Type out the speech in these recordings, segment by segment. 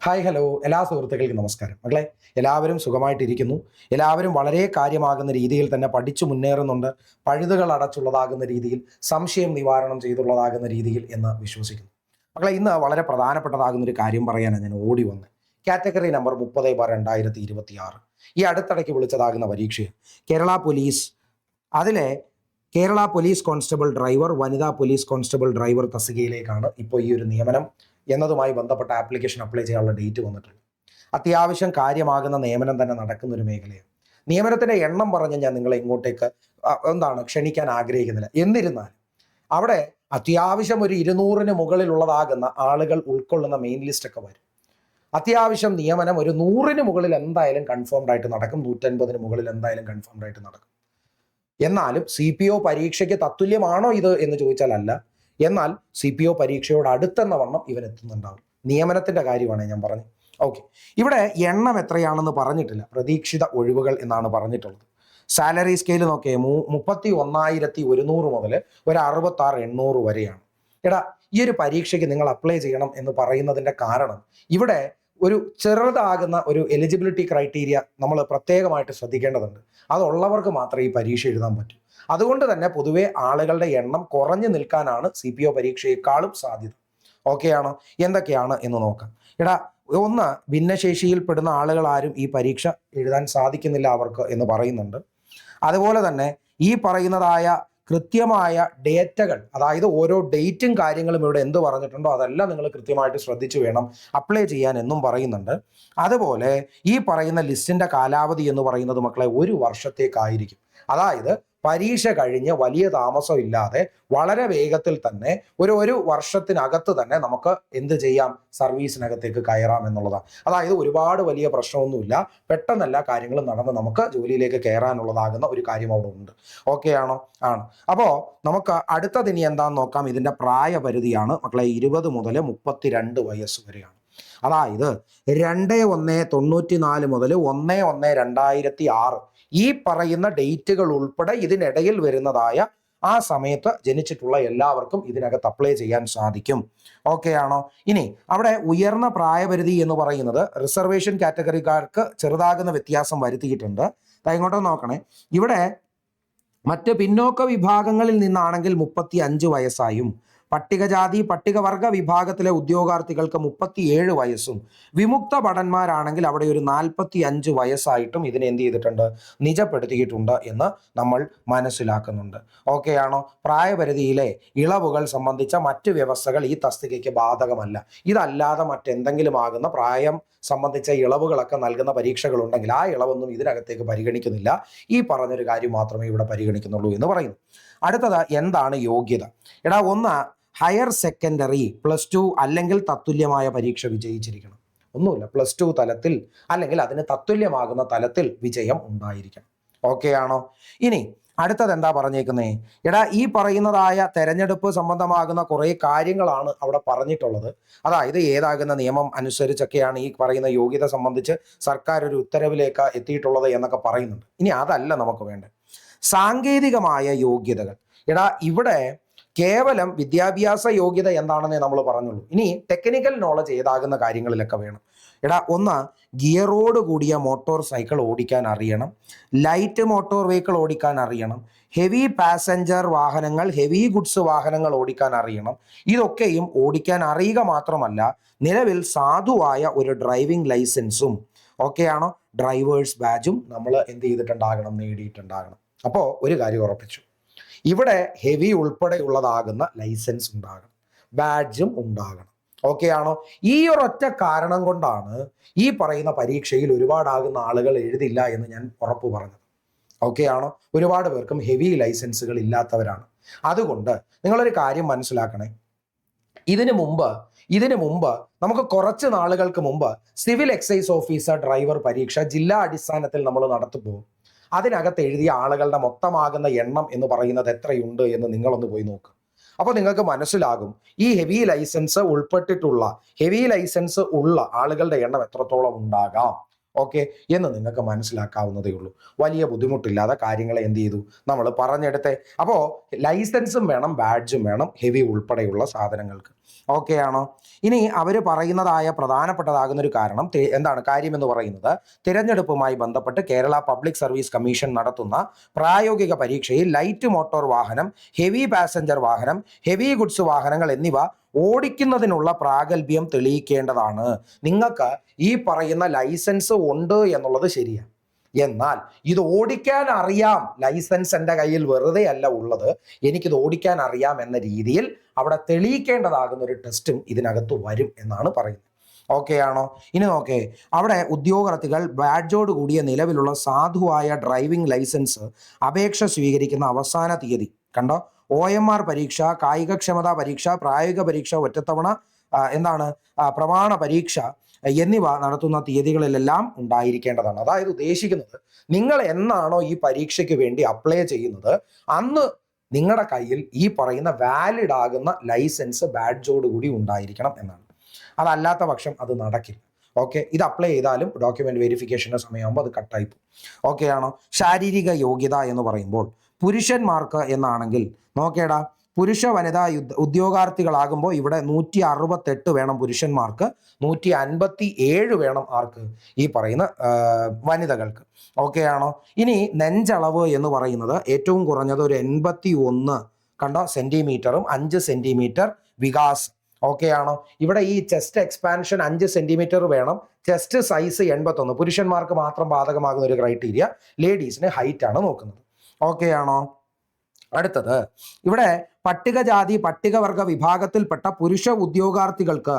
Hi hello എല്ലാ സുഹൃത്തുക്കൾക്കും നമസ്കാരം. മക്കളെ, എല്ലാവരും സുഖമായിട്ടിരിക്കുന്നു. എല്ലാവരും വളരെ കാര്യമാകുന്ന രീതിയിൽ തന്നെ പഠിച്ചു മുന്നേറുന്നുണ്ട്. പഴുതുകൾ അടച്ചുള്ളതാകുന്ന രീതിയിൽ, സംശയം നിവാരണം ചെയ്തുള്ളതാകുന്ന രീതിയിൽ എന്ന് വിശ്വസിക്കുന്നു. മക്കളെ, ഇന്ന് വളരെ പ്രധാനപ്പെട്ടതാകുന്ന ഒരു കാര്യം പറയാനാണ് ഞാൻ ഓടി വന്നത്. കാറ്റഗറി നമ്പർ 30/2026 ഈ അടുത്തിടയ്ക്ക് വിളിച്ചതാകുന്ന പരീക്ഷ കേരള പോലീസ്, അതിലെ കേരള പോലീസ് കോൺസ്റ്റബിൾ ഡ്രൈവർ, വനിതാ പോലീസ് കോൺസ്റ്റബിൾ ഡ്രൈവർ തസ്തികയിലേക്കാണ് ഇപ്പോൾ ഈ ഒരു നിയമനം എന്നതുമായി ബന്ധപ്പെട്ട ആപ്ലിക്കേഷൻ അപ്ലൈ ചെയ്യാനുള്ള ഡേറ്റ് വന്നിട്ടുള്ളത്. അത്യാവശ്യം കാര്യമാകുന്ന നിയമനം തന്നെ നടക്കുന്ന ഒരു മേഖലയാണ്. നിയമനത്തിന്റെ എണ്ണം പറഞ്ഞ് ഞാൻ നിങ്ങളെ ഇങ്ങോട്ടേക്ക് ക്ഷണിക്കാൻ ആഗ്രഹിക്കുന്നില്ല. എന്നിരുന്നാലും അവിടെ അത്യാവശ്യം ഒരു 200-ന് മുകളിലുള്ളതാകുന്ന ആളുകൾ ഉൾക്കൊള്ളുന്ന മെയിൻ ലിസ്റ്റ് ഒക്കെ വരും. അത്യാവശ്യം നിയമനം ഒരു 100-ന് മുകളിൽ എന്തായാലും കൺഫേംഡ് ആയിട്ട് നടക്കും. 150-ന് മുകളിൽ എന്തായാലും കൺഫേംഡ് ആയിട്ട് നടക്കും. എന്നാലും CPO പരീക്ഷയ്ക്ക് തത്തുല്യമാണോ ഇത് എന്ന് ചോദിച്ചാൽ അല്ല. എന്നാൽ CPO പരീക്ഷയോട് അടുത്തെന്ന വണ്ണം ഇവൻ എത്തുന്നുണ്ടാവും. നിയമനത്തിന്റെ കാര്യമാണ് ഞാൻ പറഞ്ഞത്. ഓക്കെ, ഇവിടെ എണ്ണം എത്രയാണെന്ന് പറഞ്ഞിട്ടില്ല. പ്രതീക്ഷിത ഒഴിവുകൾ എന്നാണ് പറഞ്ഞിട്ടുള്ളത്. സാലറി സ്കെയിൽ നോക്കിയേ 31,100 മുതൽ ഒരു 66,800 വരെയാണ്. എടാ, ഈ ഒരു പരീക്ഷയ്ക്ക് നിങ്ങൾ അപ്ലൈ ചെയ്യണം എന്ന് പറയുന്നതിന്റെ കാരണം ഇവിടെ ഒരു ചെറുതാകുന്ന ഒരു എലിജിബിലിറ്റി ക്രൈറ്റീരിയ നമ്മൾ പ്രത്യേകമായിട്ട് ശ്രദ്ധിക്കേണ്ടതുണ്ട്. അതുള്ളവർക്ക് മാത്രമേ ഈ പരീക്ഷ എഴുതാൻ പറ്റൂ. അതുകൊണ്ട് തന്നെ പൊതുവെ ആളുകളുടെ എണ്ണം കുറഞ്ഞു നിൽക്കാനാണ് CPO പരീക്ഷയെക്കാളും സാധ്യത. ഓക്കെ ആണോ? എന്തൊക്കെയാണ് എന്ന് നോക്കാം. എടാ, ഒന്ന്, ഭിന്നശേഷിയിൽപ്പെടുന്ന ആളുകൾ ആരും ഈ പരീക്ഷ എഴുതാൻ സാധിക്കുന്നില്ല അവർക്ക് എന്ന് പറയുന്നുണ്ട്. അതുപോലെ തന്നെ ഈ പറയുന്നതായ കൃത്യമായ ഡേറ്റകൾ, അതായത് ഓരോ ഡേറ്റും കാര്യങ്ങളും ഇവിടെ എന്ത് പറഞ്ഞിട്ടുണ്ടോ അതെല്ലാം നിങ്ങൾ കൃത്യമായിട്ട് ശ്രദ്ധിച്ചു വേണം അപ്ലൈ ചെയ്യാൻ എന്നും പറയുന്നുണ്ട്. അതുപോലെ ഈ പറയുന്ന ലിസ്റ്റിന്റെ കാലാവധി എന്ന് പറയുന്നത് മക്കളെ 1 വർഷത്തേക്കായിരിക്കും. അതായത് പരീക്ഷ കഴിഞ്ഞ് വലിയ താമസം ഇല്ലാതെ വളരെ വേഗത്തിൽ തന്നെ ഒരു വർഷത്തിനകത്ത് തന്നെ നമുക്ക് എന്ത് ചെയ്യാം, സർവീസിനകത്തേക്ക് കയറാം എന്നുള്ളതാണ്. അതായത് ഒരുപാട് വലിയ പ്രശ്നമൊന്നുമില്ല, പെട്ടെന്ന് എല്ലാ കാര്യങ്ങളും നടന്ന് നമുക്ക് ജോലിയിലേക്ക് കയറാനുള്ളതാകുന്ന ഒരു കാര്യം അവിടെ ഉണ്ട്. ഓക്കെ ആണോ? ആണ്. അപ്പോൾ നമുക്ക് അടുത്തതിനി എന്താന്ന് നോക്കാം. ഇതിന്റെ പ്രായപരിധിയാണ് മക്കളെ 20 മുതൽ 32 വയസ്സ് വരെയാണ്. അതായത് 2/1/94 മുതൽ 1/1/2006 ഈ പറയുന്ന ഡേറ്റുകൾ ഉൾപ്പെടെ ഇതിനിടയിൽ വരുന്നതായ ആ സമയത്ത് ജനിച്ചിട്ടുള്ള എല്ലാവർക്കും ഇതിനകത്ത് അപ്ലൈ ചെയ്യാൻ സാധിക്കും. ഓക്കെ ആണോ? ഇനി അവിടെ ഉയർന്ന പ്രായപരിധി എന്ന് പറയുന്നത് റിസർവേഷൻ കാറ്റഗറിക്കാർക്ക് ചെറുതാകുന്ന വ്യത്യാസം വരുത്തിയിട്ടുണ്ട്. ഇങ്ങോട്ട് നോക്കണേ. ഇവിടെ മറ്റ് പിന്നോക്ക വിഭാഗങ്ങളിൽ നിന്നാണെങ്കിൽ 35 വയസ്സായും, പട്ടികജാതി പട്ടികവർഗ വിഭാഗത്തിലെ ഉദ്യോഗാർത്ഥികൾക്ക് 37 വയസ്സും, വിമുക്ത ഭടന്മാരാണെങ്കിൽ അവിടെ ഒരു 45 വയസ്സായിട്ടും ഇതിനെ എന്ത് ചെയ്തിട്ടുണ്ട്, നിജപ്പെടുത്തിയിട്ടുണ്ട് എന്ന് നമ്മൾ മനസ്സിലാക്കുന്നുണ്ട്. ഓക്കെ ആണോ? പ്രായപരിധിയിലെ ഇളവുകൾ സംബന്ധിച്ച മറ്റ് വ്യവസ്ഥകൾ ഈ തസ്തികയ്ക്ക് ബാധകമല്ല. ഇതല്ലാതെ മറ്റെന്തെങ്കിലും ആകുന്ന പ്രായം സംബന്ധിച്ച ഇളവുകളൊക്കെ നൽകുന്ന പരീക്ഷകളുണ്ടെങ്കിൽ ആ ഇളവൊന്നും ഇതിനകത്തേക്ക് പരിഗണിക്കുന്നില്ല. ഈ പറഞ്ഞൊരു കാര്യം മാത്രമേ ഇവിടെ പരിഗണിക്കുന്നുള്ളൂ എന്ന് പറയുന്നു. അടുത്തത് എന്താണ് യോഗ്യത? എടാ, ഒന്ന്, ഹയർ സെക്കൻഡറി +2 അല്ലെങ്കിൽ തത്തുല്യമായ പരീക്ഷ വിജയിച്ചിരിക്കണം. ഒന്നുമില്ല, +2 തലത്തിൽ അല്ലെങ്കിൽ അതിന് തത്തുല്യമാകുന്ന തലത്തിൽ വിജയം ഉണ്ടായിരിക്കണം. ഓക്കെ ആണോ? ഇനി അടുത്തത് എന്താ പറഞ്ഞേക്കുന്നേ? എടാ, ഈ പറയുന്നതായ തെരഞ്ഞെടുപ്പ് സംബന്ധമാകുന്ന കുറേ കാര്യങ്ങളാണ് അവിടെ പറഞ്ഞിട്ടുള്ളത്. അതായത് ഏതാകുന്ന നിയമം അനുസരിച്ചൊക്കെയാണ് ഈ പറയുന്ന യോഗ്യത സംബന്ധിച്ച് സർക്കാർ ഒരു ഉത്തരവിലേക്ക് എത്തിയിട്ടുള്ളത് എന്നൊക്കെ പറയുന്നുണ്ട്. ഇനി അതല്ല നമുക്ക് വേണ്ടത്, സാങ്കേതികമായ യോഗ്യതകൾ. എടാ, ഇവിടെ കേവലം വിദ്യാഭ്യാസ യോഗ്യത എന്താണെന്നേ നമ്മൾ പറഞ്ഞുള്ളൂ. ഇനി ടെക്നിക്കൽ നോളജ് ഏതാകുന്ന കാര്യങ്ങളിലൊക്കെ വേണം. എടാ, ഒന്ന്, ഗിയറോട് കൂടിയ മോട്ടോർ സൈക്കിൾ ഓടിക്കാൻ അറിയണം, ലൈറ്റ് മോട്ടോർ വെഹിക്കിൾ ഓടിക്കാൻ അറിയണം, ഹെവി പാസഞ്ചർ വാഹനങ്ങൾ, ഹെവി ഗുഡ്സ് വാഹനങ്ങൾ ഓടിക്കാൻ അറിയണം. ഇതൊക്കെയും ഓടിക്കാൻ അറിയുക മാത്രമല്ല, നിലവിൽ സാധുവായ ഒരു ഡ്രൈവിംഗ് ലൈസൻസും, ഓക്കെ ആണോ, ഡ്രൈവേഴ്സ് ബാഡ്ജും നമ്മൾ എന്ത് ചെയ്തിട്ടുണ്ടാകണം, നേടിയിട്ടുണ്ടാകണം. അപ്പോൾ ഒരു കാര്യം ഉറപ്പിച്ചു, ഇവിടെ ഹെവി ഉൾപ്പെടെയുള്ളതാകുന്ന ലൈസൻസ് ഉണ്ടാകണം, ബാഡ്ജും ഉണ്ടാകണം. ഓക്കെ ആണോ? ഈ ഒരൊറ്റ കാരണം കൊണ്ടാണ് ഈ പറയുന്ന പരീക്ഷയിൽ ഒരുപാടാകുന്ന ആളുകൾ എഴുതില്ല എന്ന് ഞാൻ ഉറപ്പ് പറഞ്ഞത്. ഓക്കെ ആണോ? ഒരുപാട് പേർക്കും ഹെവി ലൈസൻസുകൾ ഇല്ലാത്തവരാണ്. അതുകൊണ്ട് നിങ്ങളൊരു കാര്യം മനസ്സിലാക്കണേ. ഇതിനു മുമ്പ് നമുക്ക് കുറച്ച് നാളുകൾക്ക് മുമ്പ് സിവിൽ എക്സൈസ് ഓഫീസർ ഡ്രൈവർ പരീക്ഷ ജില്ലാ അടിസ്ഥാനത്തിൽ നമ്മൾ നടത്തുമ്പോൾ അതിനകത്ത് എഴുതിയ ആളുകളുടെ മൊത്തമാകുന്ന എണ്ണം എന്ന് പറയുന്നത് എത്രയുണ്ട് എന്ന് നിങ്ങളൊന്ന് പോയി നോക്കുക. അപ്പോൾ നിങ്ങൾക്ക് മനസ്സിലാകും ഈ ഹെവി ലൈസൻസ് ഉള്ള ആളുകളുടെ എണ്ണം എത്രത്തോളം ഉണ്ടാകാം. ഓക്കെ എന്ന് നിങ്ങൾക്ക് മനസ്സിലാക്കാവുന്നതേ ഉള്ളൂ. വലിയ ബുദ്ധിമുട്ടില്ലാതെ കാര്യങ്ങളെ എന്ത് ചെയ്തു നമ്മൾ പറഞ്ഞെടുത്തേ. അപ്പോൾ ലൈസൻസും വേണം, ബാഡ്ജും വേണം, ഹെവി ഉൾപ്പെടെയുള്ള സാധനങ്ങൾക്ക്. ഓക്കെ ആണോ? ഇനി അവർ പറയുന്നതായ പ്രധാനപ്പെട്ടതാകുന്ന ഒരു കാരണം എന്താണ് കാര്യമെന്ന് പറയുന്നത്, തിരഞ്ഞെടുപ്പുമായി ബന്ധപ്പെട്ട് കേരള പബ്ലിക് സർവീസ് കമ്മീഷൻ നടത്തുന്ന പ്രായോഗിക പരീക്ഷയിൽ ലൈറ്റ് മോട്ടോർ വാഹനം, ഹെവി പാസഞ്ചർ വാഹനം, ഹെവി ഗുഡ്സ് വാഹനങ്ങൾ എന്നിവ ഓടിക്കുന്നതിനുള്ള പ്രാഗൽഭ്യം തെളിയിക്കേണ്ടതാണ്. നിങ്ങൾക്ക് ഈ പറയുന്ന ലൈസൻസ് ഉണ്ട് എന്നുള്ളത് ശരിയാണ്, എന്നാൽ ഇത് ഓടിക്കാൻ അറിയാം, ലൈസൻസ് എൻ്റെ കയ്യിൽ വെറുതെ അല്ല ഉള്ളത്, എനിക്കിത് ഓടിക്കാൻ അറിയാം എന്ന രീതിയിൽ അവിടെ തെളിയിക്കേണ്ടതാകുന്ന ഒരു ടെസ്റ്റും ഇതിനകത്ത് വരും എന്നാണ് പറയുന്നത്. ഓക്കെ ആണോ? ഇനി നോക്കേ, അവിടെ ഉദ്യോഗാർത്ഥികൾ ബാഡ്ജോട് കൂടിയ നിലവിലുള്ള സാധുവായ ഡ്രൈവിംഗ് ലൈസൻസ് അപേക്ഷ സ്വീകരിക്കുന്ന അവസാന തീയതി കണ്ടോ, OMR പരീക്ഷ, കായികക്ഷമതാ പരീക്ഷ, പ്രായോഗിക പരീക്ഷ, ഒറ്റത്തവണ പ്രമാണ പരീക്ഷ എന്നിവ നടത്തുന്ന തീയതികളിലെല്ലാം ഉണ്ടായിരിക്കേണ്ടതാണ്. അതായത് ഉദ്ദേശിക്കുന്നത്, നിങ്ങൾ എന്നാണോ ഈ പരീക്ഷയ്ക്ക് വേണ്ടി അപ്ലൈ ചെയ്യുന്നത് അന്ന് നിങ്ങളുടെ കയ്യിൽ ഈ പറയുന്ന വാലിഡ് ആകുന്ന ലൈസൻസ് ബാഡ്ജോട് കൂടി ഉണ്ടായിരിക്കണം എന്നാണ്. അതല്ലാത്ത പക്ഷം അത് നടക്കില്ല. ഓക്കെ, ഇത് അപ്ലൈ ചെയ്താലും ഡോക്യുമെന്റ് വെരിഫിക്കേഷൻ്റെ സമയമാകുമ്പോൾ അത് കട്ടായി പോകും. ഓക്കെ ആണോ? ശാരീരിക യോഗ്യത എന്ന് പറയുമ്പോൾ പുരുഷന്മാർക്ക് എന്നാണെങ്കിൽ നോക്കേടാ, പുരുഷ വനിതാ ഉദ്യോഗാർത്ഥികളാകുമ്പോൾ ഇവിടെ 168 വേണം പുരുഷന്മാർക്ക്, 157 വേണം ആർക്ക്, ഈ പറയുന്ന വനിതകൾക്ക്. ഓക്കെ ആണോ? ഇനി നെഞ്ചളവ് എന്ന് പറയുന്നത് ഏറ്റവും കുറഞ്ഞത് ഒരു 81 കണ്ടോ സെന്റിമീറ്ററും 5 സെന്റിമീറ്റർ വികാസം. ഓക്കെ ആണോ? ഇവിടെ ഈ ചെസ്റ്റ് എക്സ്പാൻഷൻ 5 സെന്റിമീറ്റർ വേണം, ചെസ്റ്റ് സൈസ് 81. പുരുഷന്മാർക്ക് മാത്രം ബാധകമാകുന്ന ഒരു ക്രൈറ്റീരിയ, ലേഡീസിന് ഹൈറ്റ് ആണ് നോക്കുന്നത്. ഓക്കെ ആണോ? അടുത്തത്, ഇവിടെ പട്ടികജാതി പട്ടികവർഗ വിഭാഗത്തിൽപ്പെട്ട പുരുഷ ഉദ്യോഗാർത്ഥികൾക്ക്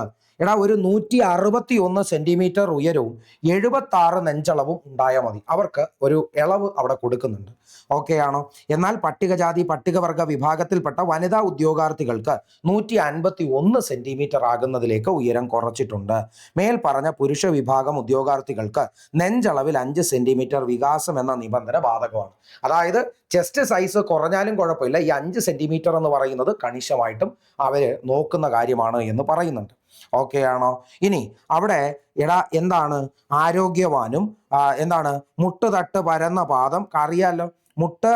ഒരു 161 സെന്റിമീറ്റർ ഉയരവും 76 നെഞ്ചളവും ഉണ്ടായാൽ മതി. അവർക്ക് ഒരു ഇളവ് അവിടെ കൊടുക്കുന്നുണ്ട്. ഓക്കെ ആണോ? എന്നാൽ പട്ടികജാതി പട്ടികവർഗ വിഭാഗത്തിൽപ്പെട്ട വനിതാ ഉദ്യോഗാർത്ഥികൾക്ക് 151 സെന്റിമീറ്റർ ആകുന്നതിലേക്ക് ഉയരം കുറച്ചിട്ടുണ്ട്. മേൽ പറഞ്ഞ പുരുഷ വിഭാഗം ഉദ്യോഗാർത്ഥികൾക്ക് നെഞ്ചളവിൽ 5 സെന്റിമീറ്റർ വികാസം എന്ന നിബന്ധന ബാധകമാണ്. അതായത് ചെസ്റ്റ് സൈസ് കുറഞ്ഞാലും കുഴപ്പമില്ല, ഈ 5 സെന്റിമീറ്റർ എന്ന് പറയുന്നത് കണിശമായിട്ടും അവര് നോക്കുന്ന കാര്യമാണ് എന്ന് പറയുന്നുണ്ട്. ഓക്കെ ആണോ? ഇനി അവിടെ എന്താണ് ആരോഗ്യവാനും മുട്ട് തട്ട് പരന്ന പാദം അറിയാലോ, മുട്ട്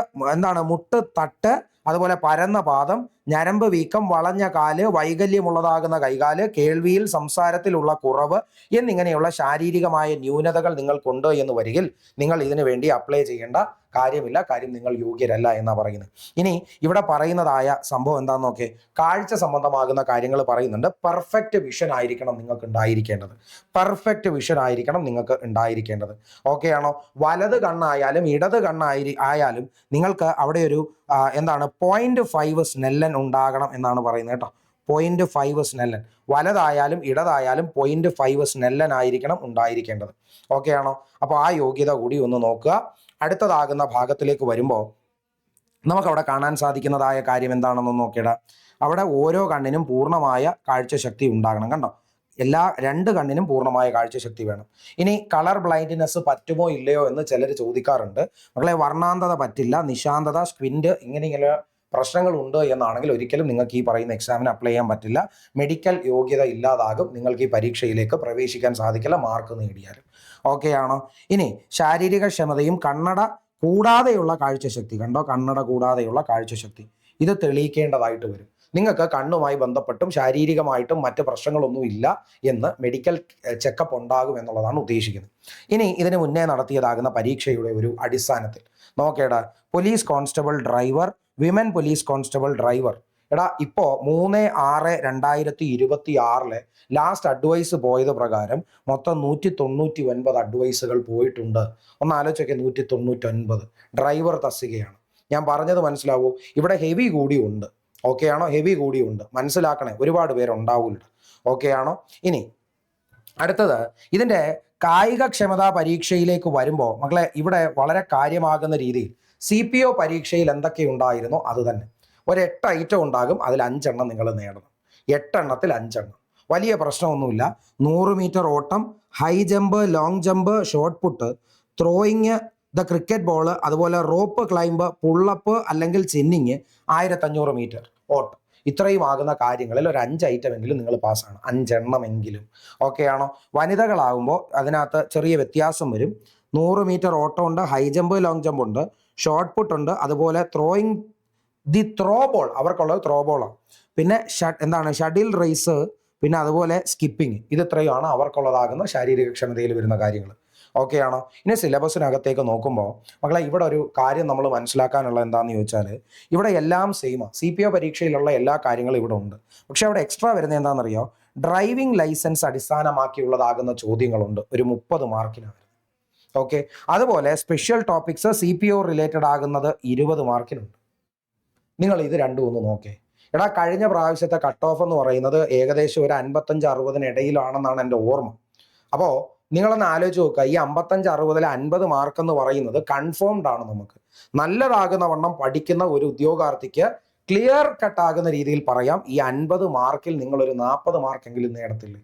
തട്ട്, അതുപോലെ പരന്ന പാദം, ഞരമ്പ് വീക്കം, വളഞ്ഞ കാല്, വൈകല്യമുള്ളതാകുന്ന കൈകാല്, കേൾവിയിൽ സംസാരത്തിലുള്ള കുറവ് എന്നിങ്ങനെയുള്ള ശാരീരികമായ ന്യൂനതകൾ നിങ്ങൾക്കുണ്ട് എന്ന് വരികിൽ നിങ്ങൾ ഇതിനു വേണ്ടി അപ്ലൈ ചെയ്യേണ്ട കാര്യമില്ല, കാര്യം നിങ്ങൾ യോഗ്യരല്ല എന്നാ പറയുന്നത്. ഇനി ഇവിടെ പറയുന്നതായ സംഭവം എന്താന്ന് നോക്കേ, കാഴ്ച സംബന്ധമാകുന്ന കാര്യങ്ങൾ പറയുന്നുണ്ട്. പെർഫെക്റ്റ് വിഷൻ ആയിരിക്കണം നിങ്ങൾക്ക് ഉണ്ടായിരിക്കേണ്ടത്, പെർഫെക്റ്റ് വിഷൻ ആയിരിക്കണം നിങ്ങൾക്ക് ഉണ്ടായിരിക്കേണ്ടത്. ഓക്കെ ആണോ? വലത് കണ്ണായാലും ഇടത് ആയാലും നിങ്ങൾക്ക് അവിടെ ഒരു 0.5 സ്നെല്ലൻ ഉണ്ടാകണം എന്നാണ് പറയുന്നത് കേട്ടോ. 0.5 സ്നെല്ലൻ, വലതായാലും ഇടതായാലും 0.5 സ്നെല്ലൻ ആയിരിക്കണം ഉണ്ടായിരിക്കേണ്ടത്. ഓക്കെ ആണോ? അപ്പോൾ ആ യോഗ്യത കൂടി ഒന്ന് നോക്കുക. അടുത്തതാകുന്ന ഭാഗത്തിലേക്ക് വരുമ്പോൾ നമുക്കവിടെ കാണാൻ സാധിക്കുന്നതായ കാര്യം എന്താണെന്ന് നോക്കിയിട, അവിടെ ഓരോ കണ്ണിനും പൂർണ്ണമായ കാഴ്ചശക്തി ഉണ്ടാകണം. കണ്ടോ, എല്ലാ 2 കണ്ണിനും പൂർണ്ണമായ കാഴ്ചശക്തി വേണം. ഇനി കളർ ബ്ലൈൻഡ്നെസ് പറ്റുമോ ഇല്ലയോ എന്ന് ചിലർ ചോദിക്കാറുണ്ട്. മക്കളെ, വർണ്ണാന്തത പറ്റില്ല, നിശാന്തത, സ്ക്വിന്റ് ഇങ്ങനെ പ്രശ്നങ്ങളുണ്ട് എന്നാണെങ്കിൽ ഒരിക്കലും നിങ്ങൾക്ക് ഈ പറയുന്ന എക്സാമിന് അപ്ലൈ ചെയ്യാൻ പറ്റില്ല. മെഡിക്കൽ യോഗ്യത ഇല്ലാതാകും, നിങ്ങൾക്ക് ഈ പരീക്ഷയിലേക്ക് പ്രവേശിക്കാൻ സാധിക്കില്ല മാർക്ക് നേടിയാലും. ഓക്കെ ആണോ? ഇനി ശാരീരിക ക്ഷമതയും കണ്ണട കൂടാതെയുള്ള കാഴ്ചശക്തി, കണ്ടോ, കണ്ണട കൂടാതെയുള്ള കാഴ്ചശക്തി ഇത് തെളിയിക്കേണ്ടതായിട്ട് വരും. നിങ്ങൾക്ക് കണ്ണുമായി ബന്ധപ്പെട്ടും ശാരീരികമായിട്ടും മറ്റ് പ്രശ്നങ്ങളൊന്നും ഇല്ല എന്ന് മെഡിക്കൽ ചെക്കപ്പ് ഉണ്ടാകും എന്നുള്ളതാണ് ഉദ്ദേശിക്കുന്നത്. ഇനി ഇതിന് മുന്നേ നടത്തിയതാകുന്ന പരീക്ഷയുടെ ഒരു അടിസ്ഥാനത്തിൽ നോക്കേടാ, police constable driver, women police constable driver, ഇപ്പോൾ 3/6/2026 ലാസ്റ്റ് അഡ്വൈസ് പോയത് പ്രകാരം മൊത്തം 199 അഡ്വൈസുകൾ പോയിട്ടുണ്ട്. ഒന്ന് ആലോചിച്ചൊക്കെ, 199 ഡ്രൈവർ തസ്തികയാണ്. ഞാൻ പറഞ്ഞത് മനസ്സിലാവൂ? ഇവിടെ ഹെവി കൂടി ഉണ്ട്. ഓക്കെ ആണോ? ഹെവി കൂടി ഉണ്ട്, മനസ്സിലാക്കണേ, ഒരുപാട് പേരുണ്ടാവില്ല. ഓക്കെ ആണോ? ഇനി അടുത്തത്, ഇതിൻ്റെ കായികക്ഷമതാ പരീക്ഷയിലേക്ക് വരുമ്പോൾ മക്കളെ, ഇവിടെ വളരെ കാര്യമാകുന്ന രീതിയിൽ CPO പരീക്ഷയിൽ എന്തൊക്കെ ഉണ്ടായിരുന്നോ അത് തന്നെ. ഒരു 8 ഐറ്റം ഉണ്ടാകും, അതിൽ 5 എണ്ണം നിങ്ങൾ നേടണം. 8 എണ്ണത്തിൽ 5 എണ്ണം, വലിയ പ്രശ്നമൊന്നുമില്ല. 100 മീറ്റർ ഓട്ടം, high jump, long jump, shot put, throwing the cricket ball, അതുപോലെ റോപ്പ് ക്ലൈംബ്, പുള്ളപ്പ് അല്ലെങ്കിൽ ചിന്നിങ്, 1500 മീറ്റർ ഓട്ടം. ഇത്രയും ആകുന്ന കാര്യങ്ങളിൽ ഒരു 5 ഐറ്റമെങ്കിലും നിങ്ങൾ പാസ്സാണ്, 5 എണ്ണമെങ്കിലും. ഓക്കെ ആണോ? വനിതകളാകുമ്പോൾ അതിനകത്ത് ചെറിയ വ്യത്യാസം വരും. 100 മീറ്റർ ഓട്ടം ഉണ്ട്, ഹൈ ജമ്പ്, ലോങ് ജമ്പ് ഉണ്ട്, ഷോർട്ട് പുട്ട് ഉണ്ട്, അതുപോലെ ത്രോ ബോൾ, അവർക്കുള്ളത് ത്രോ ബോളാണ്. പിന്നെ ഷട്ടിൽ റേസ്, പിന്നെ അതുപോലെ സ്കിപ്പിംഗ്. ഇത് ഇത്രയുമാണ് അവർക്കുള്ളതാകുന്ന ശാരീരികക്ഷമതയിൽ വരുന്ന കാര്യങ്ങൾ. ഓക്കെ ആണോ? ഇനി സിലബസിനകത്തേക്ക് നോക്കുമ്പോൾ മക്കളെ ഇവിടെ ഒരു കാര്യം നമ്മൾ മനസ്സിലാക്കാനുള്ള എന്താണെന്ന് ചോദിച്ചാൽ, ഇവിടെ എല്ലാം സെയിമാണ്. CPO പരീക്ഷയിലുള്ള എല്ലാ കാര്യങ്ങളും ഇവിടെ ഉണ്ട്. പക്ഷെ അവിടെ എക്സ്ട്രാ വരുന്നത് എന്താണെന്നറിയോ? ഡ്രൈവിംഗ് ലൈസൻസ് അടിസ്ഥാനമാക്കിയുള്ളതാകുന്ന ചോദ്യങ്ങളുണ്ട്, ഒരു 30 മാർക്കിനാണ്. ഓക്കെ, അതുപോലെ സ്പെഷ്യൽ ടോപ്പിക്സ് CPO റിലേറ്റഡ് ആകുന്നത് 20 മാർക്കിനുണ്ട്. നിങ്ങൾ ഇത് രണ്ടും ഒന്ന് നോക്കേ. എടാ, കഴിഞ്ഞ പ്രാവശ്യത്തെ കട്ട് ഓഫ് എന്ന് പറയുന്നത് ഏകദേശം ഒരു 55-60 ഇടയിലാണെന്നാണ് എൻ്റെ ഓർമ്മ. അപ്പോൾ നിങ്ങളൊന്ന് ആലോചിച്ച് നോക്കുക, ഈ 55-60 50 മാർക്ക് എന്ന് പറയുന്നത് കൺഫേംഡ് ആണ്. നമുക്ക് നല്ലതാകുന്ന വണ്ണം പഠിക്കുന്ന ഒരു ഉദ്യോഗാർത്ഥിക്ക് ക്ലിയർ കട്ട് ആകുന്ന രീതിയിൽ പറയാം, ഈ 50 മാർക്കിൽ നിങ്ങളൊരു 40 മാർക്കെങ്കിലും നേടത്തില്ലേ?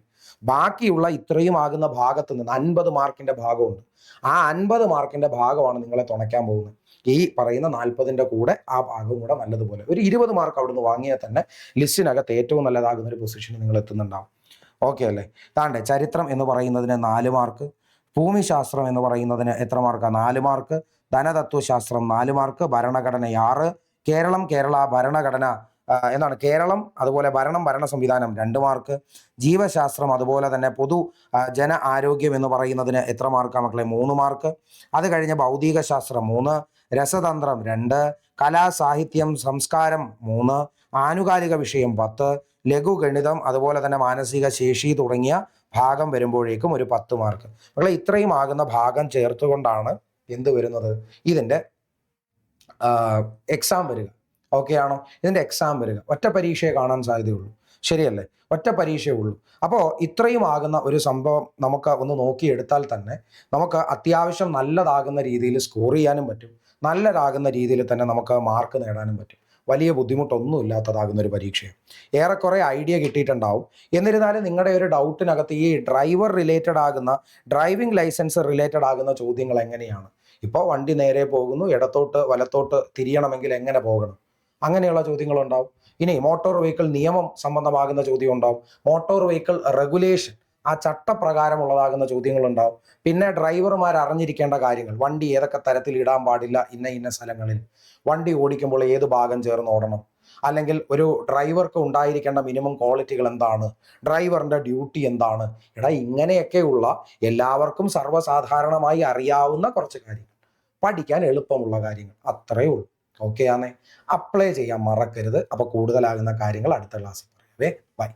ബാക്കിയുള്ള ഇത്രയും ആകുന്ന ഭാഗത്ത് നിന്ന് 50 മാർക്കിന്റെ ഭാഗമുണ്ട്. ആ 50 മാർക്കിന്റെ ഭാഗമാണ് നിങ്ങളെ തുണയ്ക്കാൻ പോകുന്നത്. ഈ പറയുന്ന 40ന്റെ കൂടെ ആ ഭാഗവും കൂടെ നല്ലതുപോലെ ഒരു 20 മാർക്ക് അവിടുന്ന് വാങ്ങിയാൽ തന്നെ ലിസ്റ്റിനകത്ത് ഏറ്റവും നല്ലതാകുന്ന ഒരു പൊസിഷനിൽ നിങ്ങൾ എത്തുന്നുണ്ടാവും. ഓക്കെ അല്ലേ? താണ്ടെ ചരിത്രം എന്ന് പറയുന്നതിന് 4 മാർക്ക്, ഭൂമിശാസ്ത്രം എന്ന് പറയുന്നതിന് എത്ര മാർക്കാണ്? 4 മാർക്ക്, ധനതത്വശാസ്ത്രം 4 മാർക്ക്, ഭരണഘടന 6, കേരള ഭരണഘടന കേരളം, അതുപോലെ ഭരണ സംവിധാനം 2 മാർക്ക്, ജീവശാസ്ത്രം അതുപോലെ തന്നെ പൊതു ജന ആരോഗ്യം എന്ന് പറയുന്നതിന് എത്ര മാർക്കാണ് മക്കളെ? 3 മാർക്ക്. അത് കഴിഞ്ഞ് ഭൗതിക ശാസ്ത്രം 3, രസതന്ത്രം 2, കലാ സാഹിത്യം സംസ്കാരം 3, ആനുകാലിക വിഷയം 10, ലഘുഗണിതം അതുപോലെ തന്നെ മാനസിക ശേഷി തുടങ്ങിയ ഭാഗം വരുമ്പോഴേക്കും ഒരു 10 മാർക്ക്. മക്കളെ, ഇത്രയും ആകുന്ന ഭാഗം ചേർത്തുകൊണ്ടാണ് എന്ത് വരുന്നത്? ഇതിൻ്റെ എക്സാം വരിക. ഓക്കെ ആണോ? ഇതിൻ്റെ എക്സാം വരിക. ഒറ്റ പരീക്ഷയെ കാണാൻ സാധ്യതയുള്ളൂ, ശരിയല്ലേ? ഒറ്റ പരീക്ഷയേ ഉള്ളൂ. അപ്പോൾ ഇത്രയും ആകുന്ന ഒരു സംഭവം നമുക്ക് ഒന്ന് നോക്കിയെടുത്താൽ തന്നെ നമുക്ക് അത്യാവശ്യം നല്ലതാകുന്ന രീതിയിൽ സ്കോർ ചെയ്യാനും പറ്റും, നല്ലതാകുന്ന രീതിയിൽ തന്നെ നമുക്ക് മാർക്ക് നേടാനും പറ്റും. വലിയ ബുദ്ധിമുട്ടൊന്നും ഇല്ലാത്തതാകുന്ന ഒരു പരീക്ഷയാണ്. ഏറെക്കുറെ ഐഡിയ കിട്ടിയിട്ടുണ്ടാവും. എന്നിരുന്നാലും നിങ്ങളുടെ ഒരു ഡൗട്ടിനകത്ത് ഈ ഡ്രൈവർ റിലേറ്റഡ് ആകുന്ന, ഡ്രൈവിംഗ് ലൈസൻസ് റിലേറ്റഡ് ആകുന്ന ചോദ്യങ്ങൾ എങ്ങനെയാണ്? ഇപ്പോൾ വണ്ടി നേരെ പോകുന്നു, ഇടത്തോട്ട് വലത്തോട്ട് തിരിയണമെങ്കിൽ എങ്ങനെ പോകണം? അങ്ങനെയുള്ള ചോദ്യങ്ങളുണ്ടാവും. ഇനി മോട്ടോർ വെഹിക്കിൾ നിയമം സംബന്ധമാകുന്ന ചോദ്യം ഉണ്ടാവും. മോട്ടോർ വെഹിക്കിൾ റെഗുലേഷൻ, ആ ചട്ടപ്രകാരമുള്ളതാകുന്ന ചോദ്യങ്ങളുണ്ടാവും. പിന്നെ ഡ്രൈവർമാർ അറിഞ്ഞിരിക്കേണ്ട കാര്യങ്ങൾ, വണ്ടി ഏതൊക്കെ തരത്തിൽ ഇടാൻ പാടില്ല, ഇന്ന സ്ഥലങ്ങളിൽ വണ്ടി ഓടിക്കുമ്പോൾ ഏത് ഭാഗം ചേർന്ന് ഓടണം, അല്ലെങ്കിൽ ഒരു ഡ്രൈവർക്ക് ഉണ്ടായിരിക്കേണ്ട മിനിമം ക്വാളിറ്റികൾ എന്താണ്, ഡ്രൈവറിന്റെ ഡ്യൂട്ടി എന്താണ്. ഇങ്ങനെയൊക്കെയുള്ള എല്ലാവർക്കും സർവ്വസാധാരണമായി അറിയാവുന്ന കുറച്ച് കാര്യങ്ങൾ, പഠിക്കാൻ എളുപ്പമുള്ള കാര്യങ്ങൾ, അത്രയേ ഉള്ളൂ. ഓക്കെ ആണേ? അപ്ലൈ ചെയ്യാൻ മറക്കരുത്. അപ്പോൾ കൂടുതലാകുന്ന കാര്യങ്ങൾ അടുത്ത ക്ലാസ്സിൽ പറയാവേ. ബൈ.